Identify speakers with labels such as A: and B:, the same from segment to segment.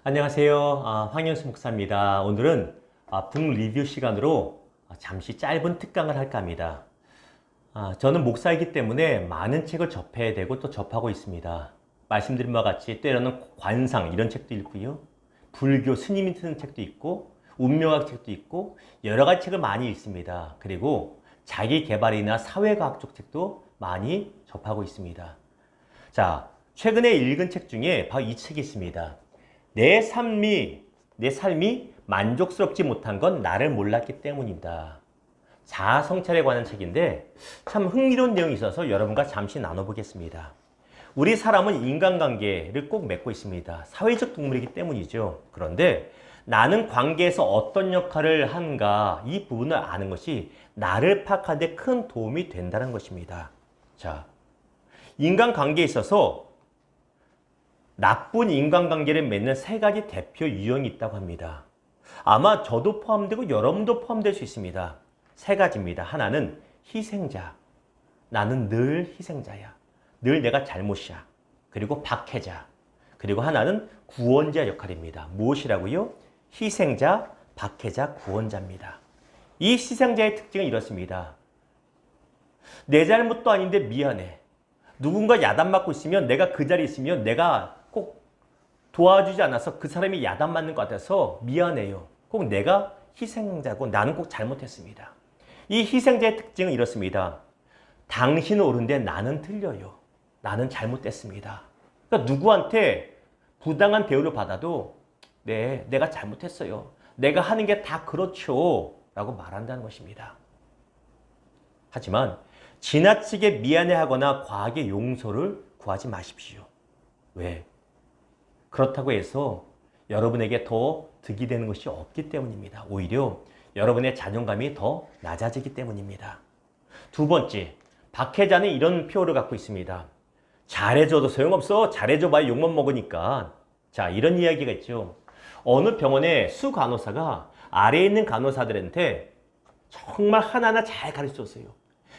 A: 안녕하세요. 황영수 목사입니다. 오늘은 북 리뷰 시간으로 잠시 짧은 특강을 할까 합니다. 저는 목사이기 때문에 많은 책을 접해야 되고 또 접하고 있습니다. 말씀드린 바와 같이 때로는 관상 이런 책도 읽고요. 불교 스님이 쓰는 책도 있고 운명학 책도 있고 여러 가지 책을 많이 읽습니다. 그리고 자기 개발이나 사회과학 쪽 책도 많이 접하고 있습니다. 자, 최근에 읽은 책 중에 바로 이 책이 있습니다. 내 삶이 만족스럽지 못한 건 나를 몰랐기 때문이다. 자아 성찰에 관한 책인데 참 흥미로운 내용이 있어서 여러분과 잠시 나눠보겠습니다. 우리 사람은 인간관계를 꼭 맺고 있습니다. 사회적 동물이기 때문이죠. 그런데 나는 관계에서 어떤 역할을 하는가 이 부분을 아는 것이 나를 파악하는 데 큰 도움이 된다는 것입니다. 자, 인간관계에 있어서 나쁜 인간관계를 맺는 세 가지 대표 유형이 있다고 합니다. 아마 저도 포함되고 여러분도 포함될 수 있습니다. 세 가지입니다. 하나는 희생자. 나는 늘 희생자야. 늘 내가 잘못이야. 그리고 박해자. 그리고 하나는 구원자 역할입니다. 무엇이라고요? 희생자, 박해자, 구원자입니다. 이 희생자의 특징은 이렇습니다. 내 잘못도 아닌데 미안해. 누군가 야단맞고 있으면 내가 그 자리에 있으면 내가 꼭 도와주지 않아서 그 사람이 야단맞는 것 같아서 미안해요. 꼭 내가 희생자고 나는 꼭 잘못했습니다. 이 희생자의 특징은 이렇습니다. 당신은 옳은데 나는 틀려요. 나는 잘못됐습니다. 그러니까 누구한테 부당한 대우를 받아도 네, 내가 잘못했어요. 내가 하는 게 다 그렇죠. 라고 말한다는 것입니다. 하지만 지나치게 미안해하거나 과하게 용서를 구하지 마십시오. 왜? 그렇다고 해서 여러분에게 더 득이 되는 것이 없기 때문입니다. 오히려 여러분의 자존감이 더 낮아지기 때문입니다. 두 번째, 박해자는 이런 표현을 갖고 있습니다. 잘해줘도 소용없어. 잘해줘봐야 욕만 먹으니까. 자, 이런 이야기가 있죠. 어느 병원의 수간호사가 아래에 있는 간호사들한테 정말 하나하나 잘 가르쳐줬어요.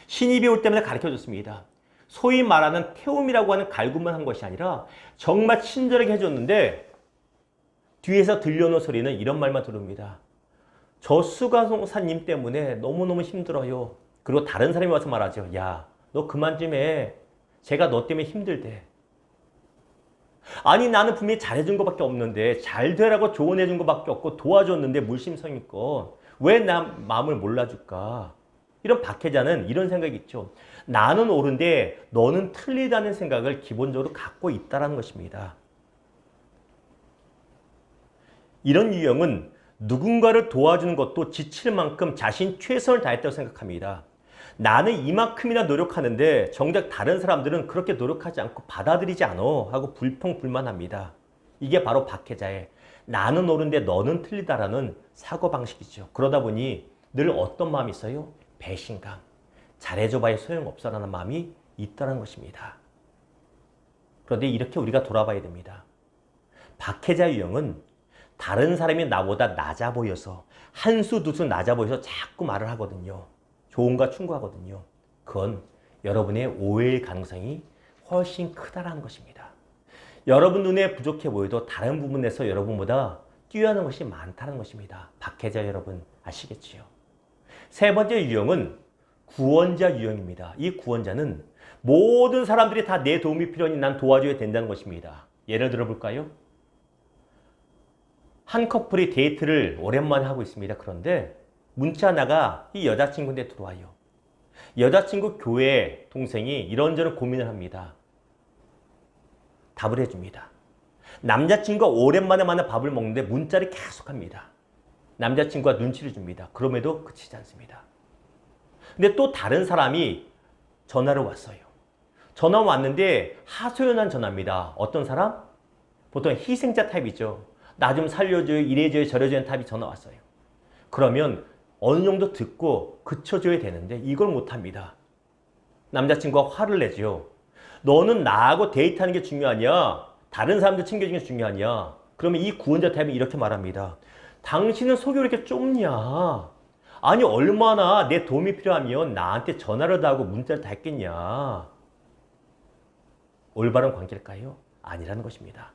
A: 신입이 올 때마다 가르쳐줬습니다. 소위 말하는 태움이라고 하는 갈굼만 한 것이 아니라 정말 친절하게 해줬는데 뒤에서 들려오는 소리는 이런 말만 들읍니다. 저 수간호사님 때문에 너무너무 힘들어요. 그리고 다른 사람이 와서 말하죠. 야, 너 그만 좀 해. 제가 너 때문에 힘들대. 아니 나는 분명히 잘해준 것밖에 없는데 잘 되라고 조언해준 것밖에 없고 도와줬는데 물심성의껏 왜 나 마음을 몰라줄까? 이런 박해자는 이런 생각이 있죠. 나는 옳은데 너는 틀리다는 생각을 기본적으로 갖고 있다는 것입니다. 이런 유형은 누군가를 도와주는 것도 지칠 만큼 자신 최선을 다했다고 생각합니다. 나는 이만큼이나 노력하는데 정작 다른 사람들은 그렇게 노력하지 않고 받아들이지 않아 하고 불평불만합니다. 이게 바로 박해자의 나는 옳은데 너는 틀리다라는 사고방식이죠. 그러다 보니 늘 어떤 마음이 있어요? 배신감, 잘해줘봐야 소용없어라는 마음이 있다는 것입니다. 그런데 이렇게 우리가 돌아봐야 됩니다. 박해자 유형은 다른 사람이 나보다 낮아 보여서 한 수 두 수 낮아 보여서 자꾸 말을 하거든요. 조언과 충고하거든요. 그건 여러분의 오해일 가능성이 훨씬 크다라는 것입니다. 여러분 눈에 부족해 보여도 다른 부분에서 여러분보다 뛰어난 것이 많다는 것입니다. 박해자 여러분 아시겠지요? 세 번째 유형은 구원자 유형입니다. 이 구원자는 모든 사람들이 다 내 도움이 필요하니 난 도와줘야 된다는 것입니다. 예를 들어볼까요? 한 커플이 데이트를 오랜만에 하고 있습니다. 그런데 문자 하나가 이 여자친구한테 들어와요. 여자친구 교회 동생이 이런저런 고민을 합니다. 답을 해줍니다. 남자친구가 오랜만에 만나 밥을 먹는데 문자를 계속합니다. 남자친구가 눈치를 줍니다. 그럼에도 그치지 않습니다. 근데 또 다른 사람이 전화를 왔어요. 전화 왔는데 하소연한 전화입니다. 어떤 사람? 보통 희생자 타입이죠. 나 좀 살려줘요, 이래줘요, 저래줘요 타입이 전화 왔어요. 그러면 어느 정도 듣고 그쳐줘야 되는데 이걸 못합니다. 남자친구가 화를 내죠. 너는 나하고 데이트하는 게 중요하냐? 다른 사람들 챙겨주는 게 중요하냐? 그러면 이 구원자 타입이 이렇게 말합니다. 당신은 속이 왜 이렇게 좁냐? 아니 얼마나 내 도움이 필요하면 나한테 전화를 다 하고 문자를 다 했겠냐? 올바른 관계일까요? 아니라는 것입니다.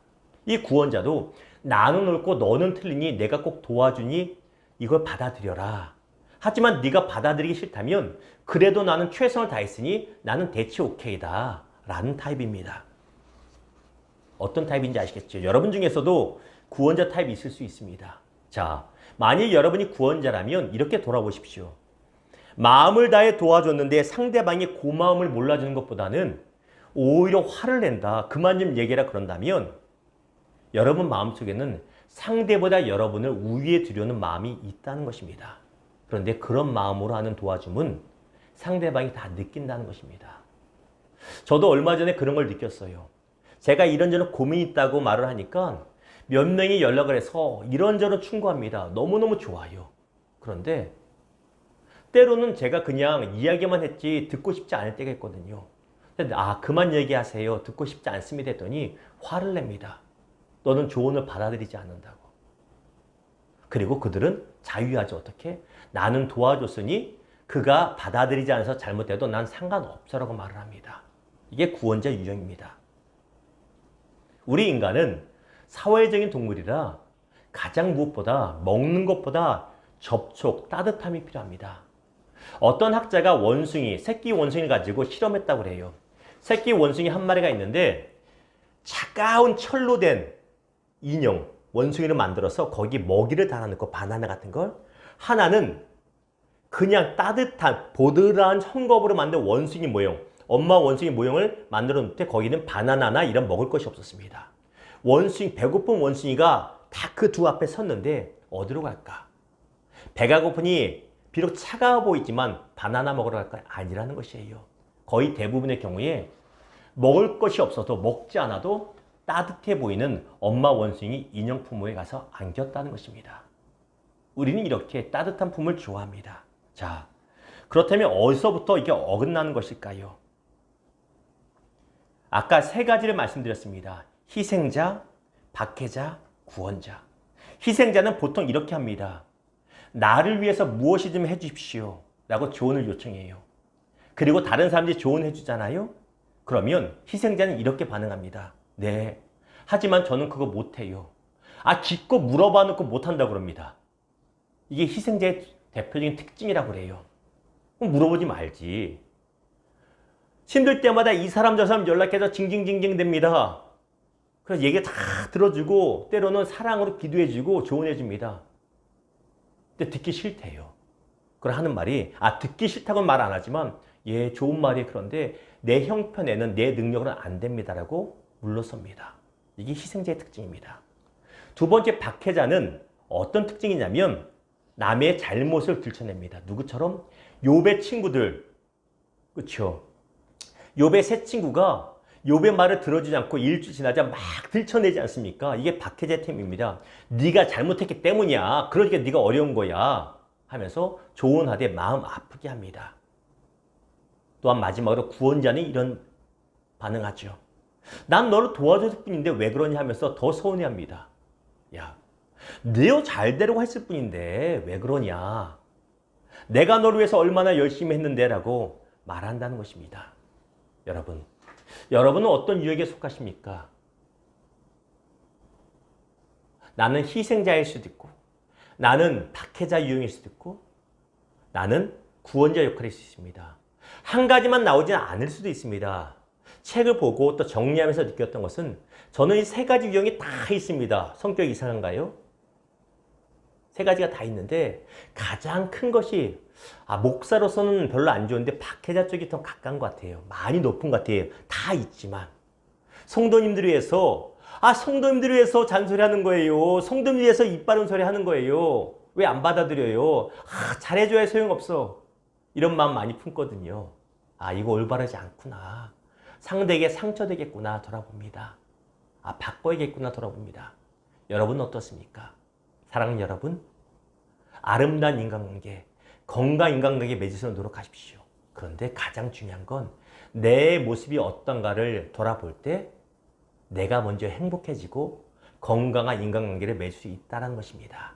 A: 이 구원자도 나는 옳고 너는 틀리니 내가 꼭 도와주니 이걸 받아들여라. 하지만 네가 받아들이기 싫다면 그래도 나는 최선을 다했으니 나는 대체 오케이다 라는 타입입니다. 어떤 타입인지 아시겠죠? 여러분 중에서도 구원자 타입이 있을 수 있습니다. 자, 만약 여러분이 구원자라면 이렇게 돌아보십시오. 마음을 다해 도와줬는데 상대방이 고마움을 몰라주는 것보다는 오히려 화를 낸다. 그만 좀 얘기해라 그런다면 여러분 마음속에는 상대보다 여러분을 우위에 두려는 마음이 있다는 것입니다. 그런데 그런 마음으로 하는 도와줌은 상대방이 다 느낀다는 것입니다. 저도 얼마 전에 그런 걸 느꼈어요. 제가 이런저런 고민이 있다고 말을 하니까 몇 명이 연락을 해서 이런저런 충고합니다. 너무너무 좋아요. 그런데 때로는 제가 그냥 이야기만 했지 듣고 싶지 않을 때가 있거든요. 근데 그만 얘기하세요. 듣고 싶지 않습니다 했더니 화를 냅니다. 너는 조언을 받아들이지 않는다고. 그리고 그들은 자유하지. 어떻게? 나는 도와줬으니 그가 받아들이지 않아서 잘못해도 난 상관없어라고 말을 합니다. 이게 구원자 유형입니다. 우리 인간은 사회적인 동물이라 가장 무엇보다 먹는 것보다 접촉, 따뜻함이 필요합니다. 어떤 학자가 원숭이, 새끼 원숭이를 가지고 실험했다고 그래요. 새끼 원숭이 한 마리가 있는데 차가운 철로 된 인형, 원숭이를 만들어서 거기 먹이를 달아넣고 바나나 같은 걸, 하나는 그냥 따뜻한 보드라한 헝겊으로 만든 원숭이 모형, 엄마 원숭이 모형을 만들어 놓을 때 거기는 바나나나 이런 먹을 것이 없었습니다. 원숭이, 배고픈 원숭이가 다 그 두 앞에 섰는데 어디로 갈까? 배가 고프니 비록 차가워 보이지만 바나나 먹으러 갈까? 아니라는 것이에요. 거의 대부분의 경우에 먹을 것이 없어도 먹지 않아도 따뜻해 보이는 엄마 원숭이 인형 품모에 가서 안겼다는 것입니다. 우리는 이렇게 따뜻한 품을 좋아합니다. 자, 그렇다면 어디서부터 이게 어긋나는 것일까요? 아까 세 가지를 말씀드렸습니다. 희생자, 박해자, 구원자. 희생자는 보통 이렇게 합니다. 나를 위해서 무엇이 좀 해주십시오 라고 조언을 요청해요. 그리고 다른 사람들이 조언해 주잖아요. 그러면 희생자는 이렇게 반응합니다. 네, 하지만 저는 그거 못해요. 기껏 물어봐 놓고 못한다고 그럽니다. 이게 희생자의 대표적인 특징이라고 그래요. 그럼 물어보지 말지. 힘들 때마다 이 사람 저 사람 연락해서 징징징징 됩니다. 그래서 얘기 다 들어주고 때로는 사랑으로 기도해주고 조언해줍니다. 근데 듣기 싫대요. 그걸 하는 말이 듣기 싫다고는 말 안 하지만 예, 좋은 말이 그런데 내 형편에는 내 능력으로는 안 됩니다라고 물러섭니다. 이게 희생자의 특징입니다. 두 번째 박해자는 어떤 특징이냐면 남의 잘못을 들춰냅니다. 누구처럼? 욥의 친구들. 그렇죠? 욥의 세 친구가 욥의 말을 들어주지 않고 일주일 지나자 막 들춰내지 않습니까? 이게 박해자의 템입니다. 네가 잘못했기 때문이야. 그러니까 네가 어려운 거야. 하면서 조언하되 마음 아프게 합니다. 또한 마지막으로 구원자는 이런 반응하죠. 난 너를 도와줬을 뿐인데 왜 그러냐 하면서 더 서운해합니다. 야, 내가 잘 되려고 했을 뿐인데 왜 그러냐. 내가 너를 위해서 얼마나 열심히 했는데 라고 말한다는 것입니다. 여러분은 어떤 유형에 속하십니까? 나는 희생자일 수도 있고, 나는 박해자 유형일 수도 있고, 나는 구원자 역할일 수 있습니다. 한 가지만 나오지는 않을 수도 있습니다. 책을 보고 또 정리하면서 느꼈던 것은 저는 이 세 가지 유형이 다 있습니다. 성격이 이상한가요? 세 가지가 다 있는데 가장 큰 것이 목사로서는 별로 안 좋은데 박해자 쪽이 더 가까운 것 같아요. 많이 높은 것 같아요. 다 있지만 성도님들을 위해서 성도님들을 위해서 잔소리하는 거예요. 성도님들을 위해서 입 바른 소리 하는 거예요. 왜 안 받아들여요? 잘해줘야 소용없어. 이런 마음 많이 품거든요. 이거 올바르지 않구나. 상대에게 상처되겠구나 돌아봅니다. 바꿔야겠구나 돌아봅니다. 여러분은 어떻습니까? 사랑하는 여러분, 아름다운 인간관계, 건강 인간관계 맺으려고 노력하십시오. 그런데 가장 중요한 건 내 모습이 어떤가를 돌아볼 때 내가 먼저 행복해지고 건강한 인간관계를 맺을 수 있다는 것입니다.